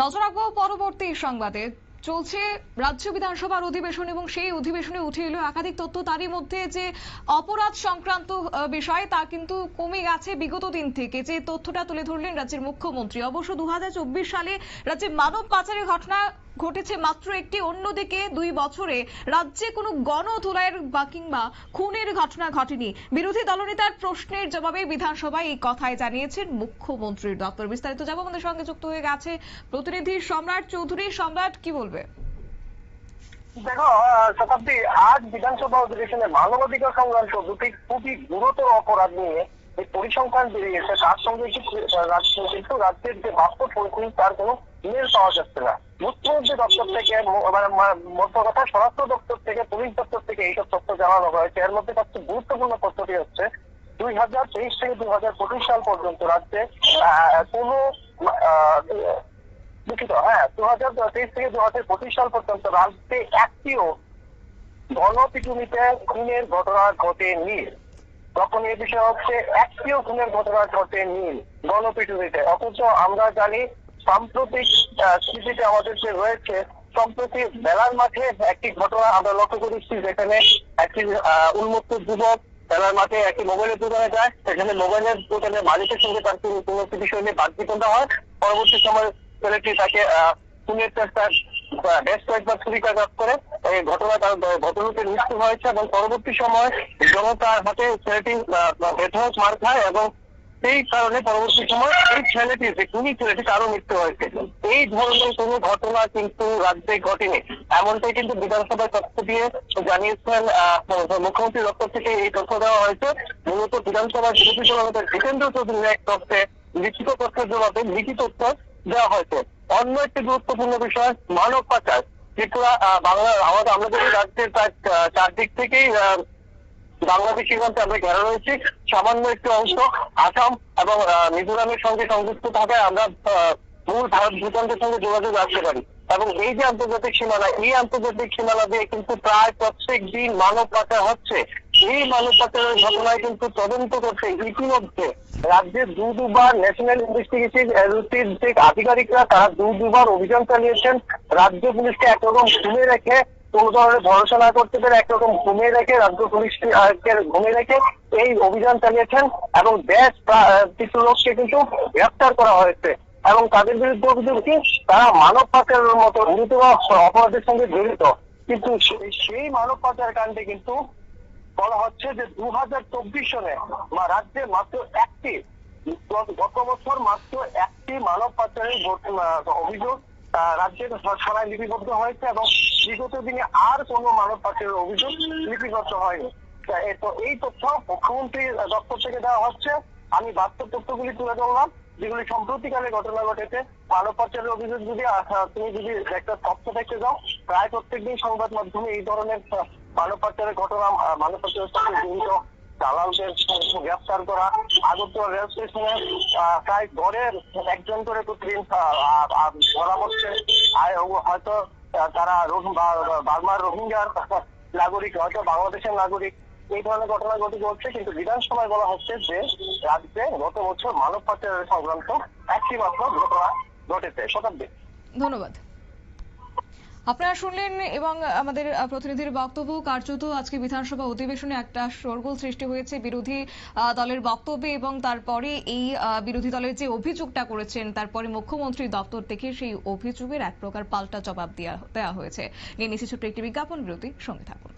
নজর রাখবো পরবর্তী সংবাদে। চলছে রাজ্য বিধানসভার অধিবেশন এবং সেই অধিবেশনে উঠে এলো একাধিক তথ্য। তারই মধ্যে যে অপরাধ সংক্রান্ত বিষয় তা কিন্তু কমে গেছে বিগত দিন থেকে, যে তথ্যটা তুলে ধরলেন রাজ্যের মুখ্যমন্ত্রী। অবশ্য 2024 সালে রাজ্যে মানব পাচারের ঘটনা ঘটেছে মাত্র একটি, অন্যদিকে 2 বছরে রাজ্যে কোনো গণধোলাইয়ের বা কিংবা খুনের ঘটনা ঘটেনি। বিরোধী দলনেতার প্রশ্নের জবাবে বিধানসভায় এই কথাই জানিয়েছেন মুখ্যমন্ত্রীর দপ্তর। বিস্তারিত যাব, আমাদের সঙ্গে যুক্ত হয়ে গেছে প্রতিনিধি সম্রাট চৌধুরী। সম্রাট, কি বলবে? দেখো শতাব্দী, আজ বিধানসভা অধিবেশনে মানবাধিকার সংক্রান্ত দুটি খুবই গুরুতর অপরাধ নিয়ে এই পরিসংখ্যান বেরিয়েছে। তার সঙ্গে কিন্তু রাজ্যের যে বাস্তব পরিস্থিতি তার কোনো মিল পাওয়া যাচ্ছে না। মুখ্যমন্ত্রী দপ্তর থেকে মোট কথা স্বরাষ্ট্র দপ্তর থেকে, পুলিশ দপ্তর থেকে এইসব তথ্য জানানো হয়েছে। এর মধ্যে সবচেয়ে গুরুত্বপূর্ণ তথ্যটি হচ্ছে 2023 থেকে 2025 সাল পর্যন্ত রাজ্যে কোনো দুঃখিত 2023 থেকে 2025 সাল পর্যন্ত রাজ্যে একটিও গণপিটুনিতে খুনের ঘটনা ঘটেনি। তখন এই বিষয় হচ্ছে একটিও খুনের ঘটনা ঘটেনি গণপিটুনিতে। অথচ আমরা জানি সাম্প্রতিক স্মৃতিতে আমাদের যে রয়েছে, সম্প্রতি মেলার মাঠে একটি ঘটনা আমরা লক্ষ্য করেছি, যেখানে একটি উন্মুক্ত যুবক মেলার মাঠে একটি মোবাইলের দোকানে যায়। সেখানে মোবাইলের দোকানের মালিকের সঙ্গে তার কোনো একটি বিষয় নিয়ে বাকবিতণ্ডা হয়। পরবর্তী সময় ছেলেটি তাকে খুনের চেষ্টার বেশ কয়েকবার ছুরিকাঘাত করে এই ঘটনা তার ভদ্রলোকের মৃত্যু হয়েছে এবং পরবর্তী সময় জনতার হাতে ছেলেটি বেধড়ক মার খায় এবং সেই কারণে পরবর্তী সময় এই ছেলেটি, যে খুনি ছেলেটি, তারও মৃত্যু হয়েছে। এই ধরনের কোনো ঘটনা কিন্তু রাজ্যে ঘটেনি, এমনটাই কিন্তু বিধানসভায় তথ্য দিয়ে জানিয়েছেন মুখ্যমন্ত্রী দপ্তর থেকে। এই তথ্য দেওয়া হয়েছে মূলত বিধানসভার বিরোধী দলনেতা জিতেন্দ্র চৌধুরীর এক তথ্যে, লিখিত তথ্যের জবাবে লিখিত তথ্য দেওয়া হয়েছে। অন্য একটি গুরুত্বপূর্ণ বিষয় মানব পাচার। ত্রিপুরা আমাদের রাজ্যের প্রায় চারদিক থেকেই বাংলাদেশ সীমান্তে আমরা ঘেরা রয়েছি। সামান্য একটি অংশ আসাম এবং মিজোরামের সঙ্গে সংযুক্ত থাকায় আমরা মূল ভারত ভূখণ্ডের সঙ্গে যোগাযোগ রাখতে পারি। এবং এই যে আন্তর্জাতিক সীমানা, এই আন্তর্জাতিক সীমানা দিয়ে কিন্তু প্রায় প্রত্যেক দিন মানব পাচার হচ্ছে। এই মানব পাচারের ঘটনায় কিন্তু তদন্ত করতে ইতিমধ্যে রাজ্যের দুবার ন্যাশনাল ইনভেস্টিগেশন এজেন্সির যে আধিকারিকরা, তারা দুবার অভিযান চালিয়েছেন। রাজ্য পুলিশকে একরকম ঘুমিয়ে রেখে, কোন ধরনের ভরসা না করতে পেরে একরকম ঘুমিয়ে রেখে, রাজ্য পুলিশকে ঘুমিয়ে রেখে এই অভিযান চালিয়েছেন এবং বেশ কিছু লোককে কিন্তু গ্রেফতার করা হয়েছে। এবং তাদের বিরুদ্ধে অভিযোগ কি, তারা মানব পাচারের মতো গুরুতর অপরাধের সঙ্গে জড়িত। কিন্তু সেই মানব পাচার কাণ্ডে কিন্তু বলা হচ্ছে যে 2024 সালে রাজ্যে মাত্র একটি, গত বছর মাত্র একটি মানব পাচারের অভিযোগ রাজ্যের থানায় লিপিবদ্ধ হয়েছে এবং বিগত দিনে আর কোনো মানব পাচারের অভিযোগ লিপিবদ্ধ হয়নি। এই তথ্য মুখ্যমন্ত্রী দপ্তর থেকে দেওয়া হচ্ছে। আমি বাস্তব তথ্যগুলি তুলে ধরলাম যেগুলি সম্প্রতিকালে ঘটনা ঘটেছে। মানব পাচারের অভিযোগ যদি তুমি যদি একটা তথ্য দেখতে যাও, প্রায় প্রত্যেকদিন সংবাদ মাধ্যমে এই ধরনের মানব পাচারের ঘটনা, মানব পাচারের সঙ্গে জড়িত দালালদের গ্রেফতার করা। আগরতলা রেল স্টেশনে প্রায় গড়ের একজন করে প্রতিদিন ধরা পড়ছে। হয়তো তারা বার্মার রোহিঙ্গার নাগরিক, হয়তো বাংলাদেশের নাগরিক। এই ধরনের ঘটনা ঘটছে। কিন্তু বিধানসভায় বলা হচ্ছে যে রাজ্যে গত বছর মানব পাচারের সংক্রান্ত একটি মাত্র ঘটনা ঘটেছে। শতাব্দী, ধন্যবাদ। আপনারা শুনলেন এবং আমাদের প্রতিনিধির বক্তব্য। কার্যত আজকে বিধানসভা অধিবেশনে একটা শোরগোল সৃষ্টি হয়েছে বিরোধী দলের বক্তব্যে, এবং তারপরে এই বিরোধী দলের যে অভিযোগটা করেছেন, তারপরে মুখ্যমন্ত্রী দপ্তর থেকে সেই অভিযোগের এক প্রকার পাল্টা জবাব দেওয়া হয়েছে। নিয়ে নিচ্ছি ছোট্ট একটি বিজ্ঞাপন বিরতি, সঙ্গে থাকুন।